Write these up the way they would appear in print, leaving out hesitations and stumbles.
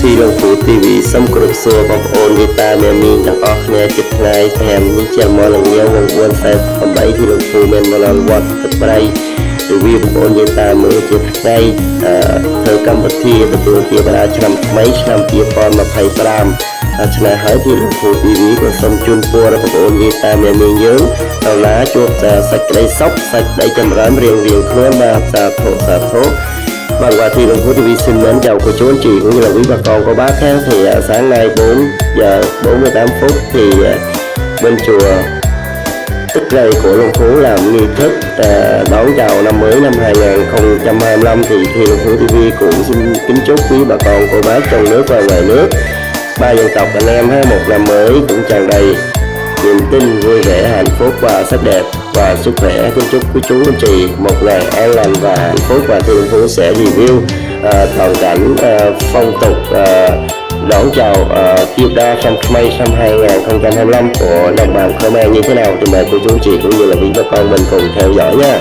ที่ลงผูทีวีซ้ำกรุบซัวบองโอนดีตาเมียมีนักออกแนวจิตไงแถมยิ่งเจียมมอลงเงี้ยววงวนใส่คำใบที่ลงผูเมียนมาลองวัดกับไรหรือวิวบองโอนดีตามือจิตไงเธอกำปทีตัวเตียบราชนำไม้ชนำเตียปอนมาไพ่ปรามชนะหายที่ลงผูทีวีก็สมจุนปัวและบองโอนดีตาเมียมีเยอะเอาล้าจวบจะสักได้ซอกสักได้จำร้านเรียงเคลื่อนมาสาโถบางวันthì đồng phố TV xin mến chào cô chú anh chị cũng như là quý bà con cô bác khác thì sáng nay 4 giờ 48 phút thì bên chùa Tức Rây của Long Phú làm nghi thức đón chào năm mới năm 2025 thì đồng phố TV cũng xin kính chúc quý bà con cô bác trong nước và ngoài nước ba dân tộc anh em một năm mới cũng tràn đầy niềm tin vui vẻ hạnh phúc và sắc đẹp và sức khỏe. Kính chúc quý chú anh chị một ngày an lành và hạnh phúc. Và Thiên Long Phú sẽ review toàn cảnh phong tục đón chào Tiêu Đa Sam Khmer năm 2025 của đồng bào Khmer như thế nào thì mời cô chú anh chị cũng như là quý bà con mình cùng theo dõi nha.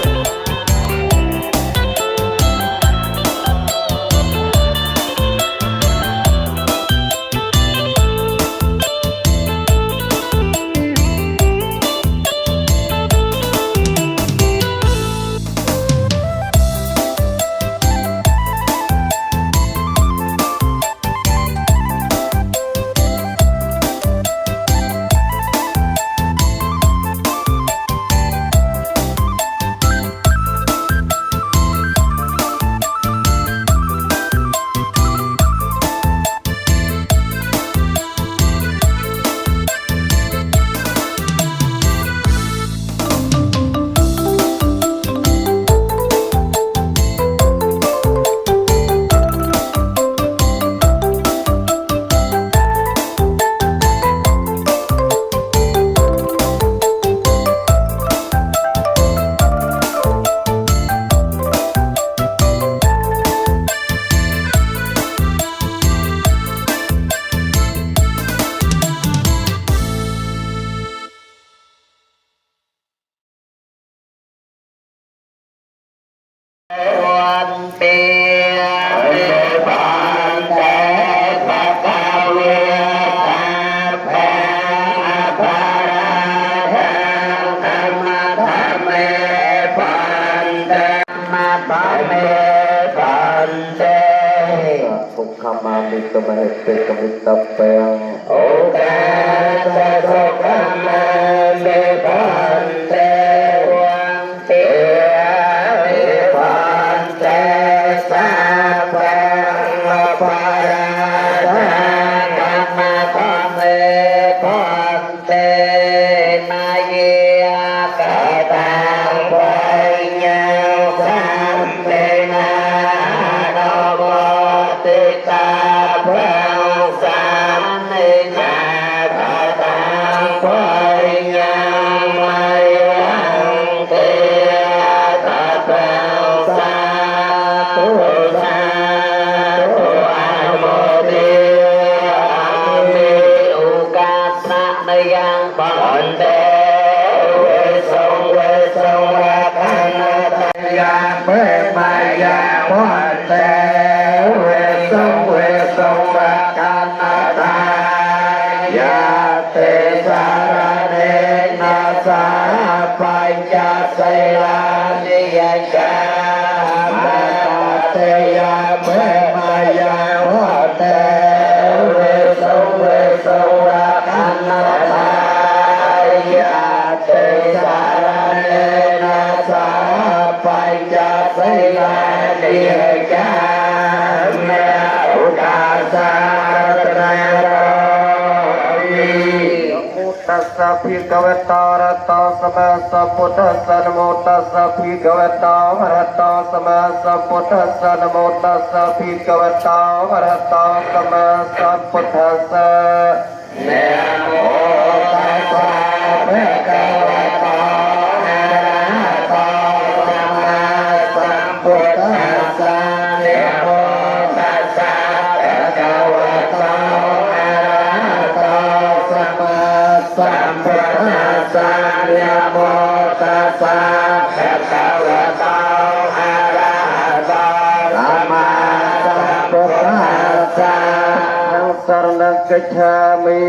Sarana Gacchami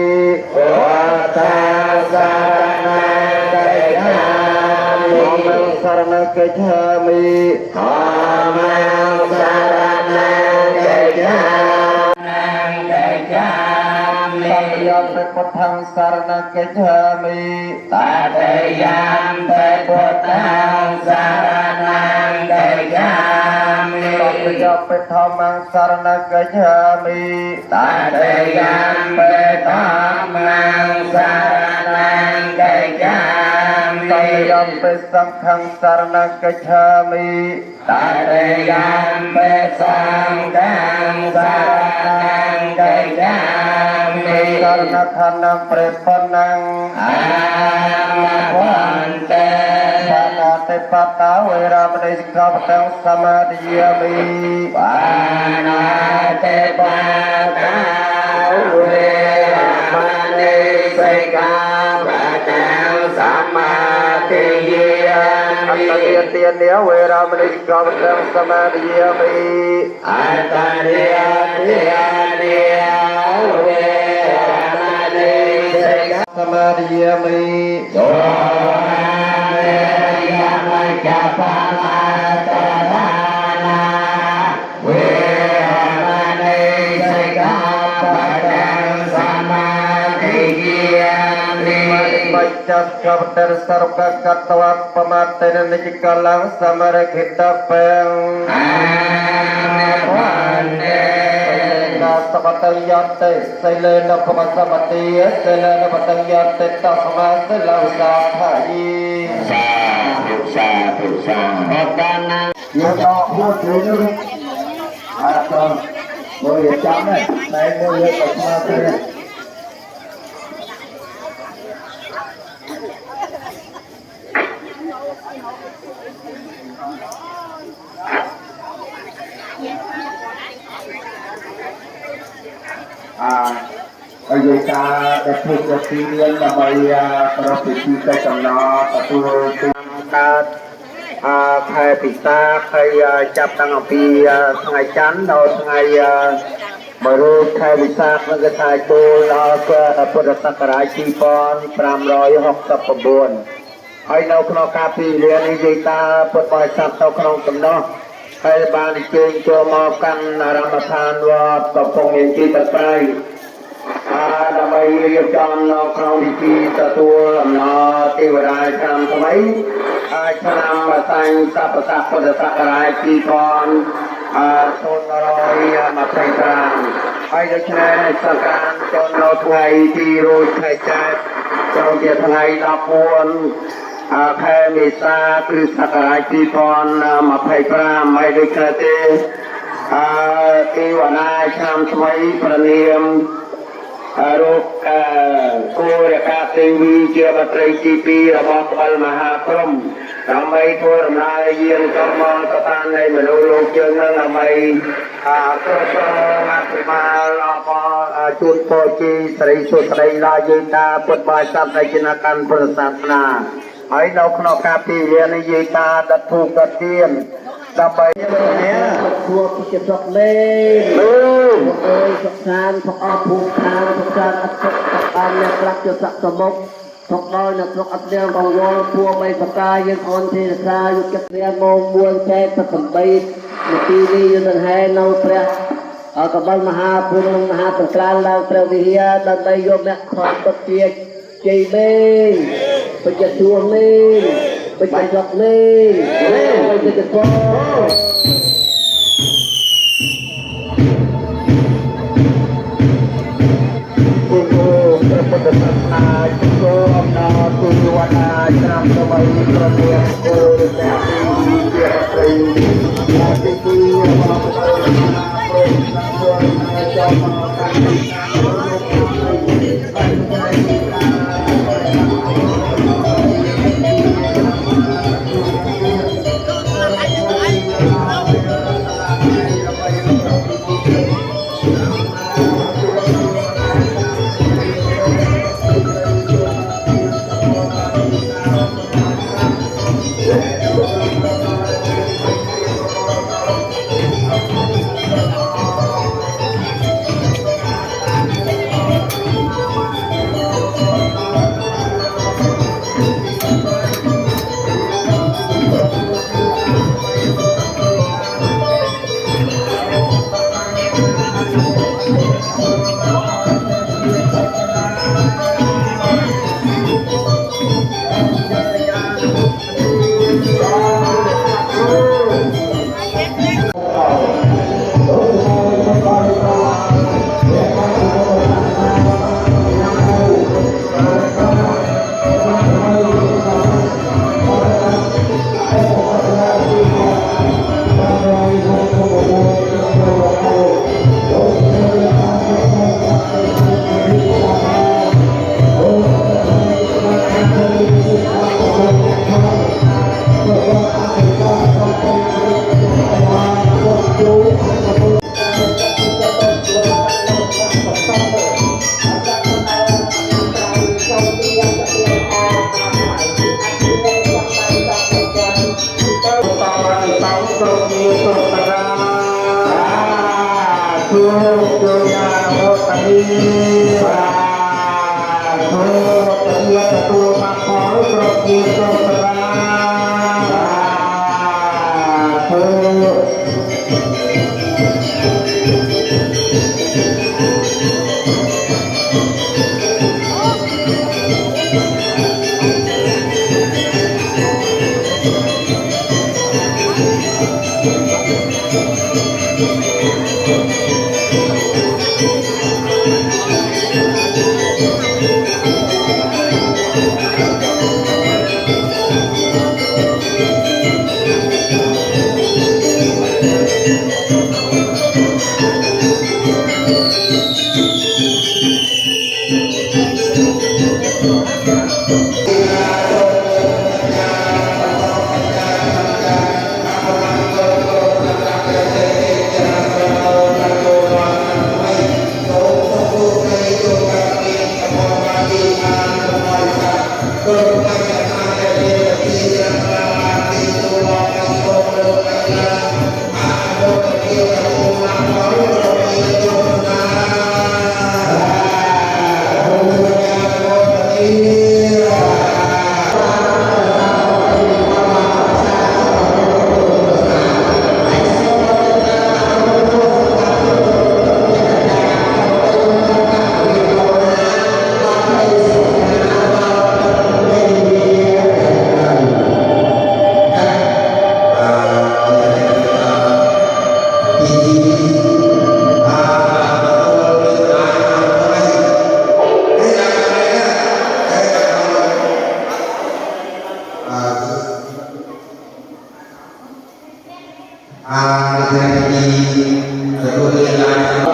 Buddhang Sarana Gacchami Dhammang Sarana Gacchami Dhammang Sarana Gacchami Tatayam Buddhang Sarana Gacchami Tatayam Buddhang Sarana Gacchami Tatayam Dhammang Sarana Gacchami Tatayam Dhammang Sarana Gacchami Tatayam Sanghang Sarana Gacchami Tatayam Sanghang Sarana Gacchami Sarana Khanam Prepanang Amapante Panate Pata Veramani Sikkhapadang Samadhiyami Panate Pata Veramani Sikkhapadang Samadhiyami Atariya Veramani Sikkhapadang Samadhiyami Atariya Samadhiyami Dohayama Japama Tadana Veramani Sikkhapadang Samadhiyami Macas Kabar Sarva Katwat Pamatena Nijikalang Samarakitapeng Amapande Sabatang Yate Sailena Pamasabati Sailena Batang Yate Tasma Selausa Haji Sa Otana Yono Hudru Atau Boleh Jaman Saya boleh Pasmatnya bây giờ ta đã thuộc được tuy nhiên là bây profesi cái trong nó ta tu ta khai pita khai chập tăng ở pi ngày chán đầu ngày mở rô khai visa nó cái khai tu lo cái Phật Sakara chi pon 569ហើយនៅក្នុងការពីរៀននេះយើងតាពុទ្ធបរិស័ទនៅក្នុងកំណោះហើយបានអញ្ជើញចូលមកកាន់អារាមដ្ឋានវត្តកំពង់មានទីតត្រៃដើម្បីរៀបចំនៅក្នុងពិធីទទួលអំណរទេវតាឆ្នាំថ្មីឆ្នាំសាញ់សព្វស័ក្តិពុទ្ធសករាជ2025ហើយដូច្នេះសង្ក្រាន្តចូលនៅថ្ងៃទី1ខែចែកចូលជាថ្ងៃ14ខែមេសាគ្រិស្តសករាជ2025ហើយដូចគ្នាទេទេវតាឆ្នាំថ្មីប្រនាមរូបគោរកាទេវីជាបត្រីទី2របស់ក្បលមហាព្រហ្មដើម្បីធ្វើដំណើរយាងចូលមកទៅតាមនៃមនុស្សលោកយើងនឹងដើម្បីគ្រប់គ្រងអភិបាលអបជូនពរជ័យសិរីសុខស្ដីដល់យើងតាពុទ្ធបរិស័ទដែលជាអ្នកកាន់ពុទ្ធសាសនាហើយនៅក្នុងការពីរៀននេះយើងតាដិតធូបដិតទៀនដើម្បីនេះធ្វើជាស្រុកលេងអើយសុខសានផងអស់ភូមិឋានសុខសានអត់សុខបានអ្នកខ្លះជាស័ក្តិសមុខទុកដោយនៅស្រុកអត់លៀងកងវល់ពួរបីបកាយើងអូនទេរសាយុគិតរៀងម៉ោង1ចេត8នាទីនេះយើងនឹងហែនៅព្រះកបិលមហាព្រំមហាប្រក្រានឡើងព្រះវិហារដើម្បីយកអ្នកខត់ទុកជាជ័យលេងបច្ចុប្បន្នលេងបច្ចុប្បន្នលេងបច្ចុប្បន្នពុទ្ធសាសនាជំនឿអំណាចទូវណ្ណាឆ្នាំថ្មីប្រទានគោលអ្នកទីជាស្រីអ្នកទីមកដល់ណាព្រមទាំងចូលមក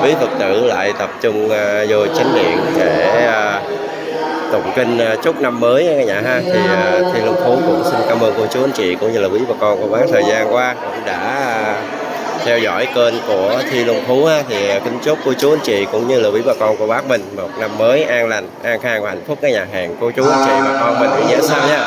Quý Phật tử lại tập trung vô chánh điện để tụng kinh chúc năm mới cả nhà ha. Thì Thiên Long Phú cũng xin cảm ơn cô chú anh chị cũng như là quý bà con cô bác thời gian qua cũng đã theo dõi kênh của Thiên Long Phú ha. Thì kính chúc cô chú anh chị cũng như là quý bà con cô bác mình một năm mới an lành, an khang và hạnh phúc cả nhà hàng cô chú anh chị bà con mình nhớ sao nha.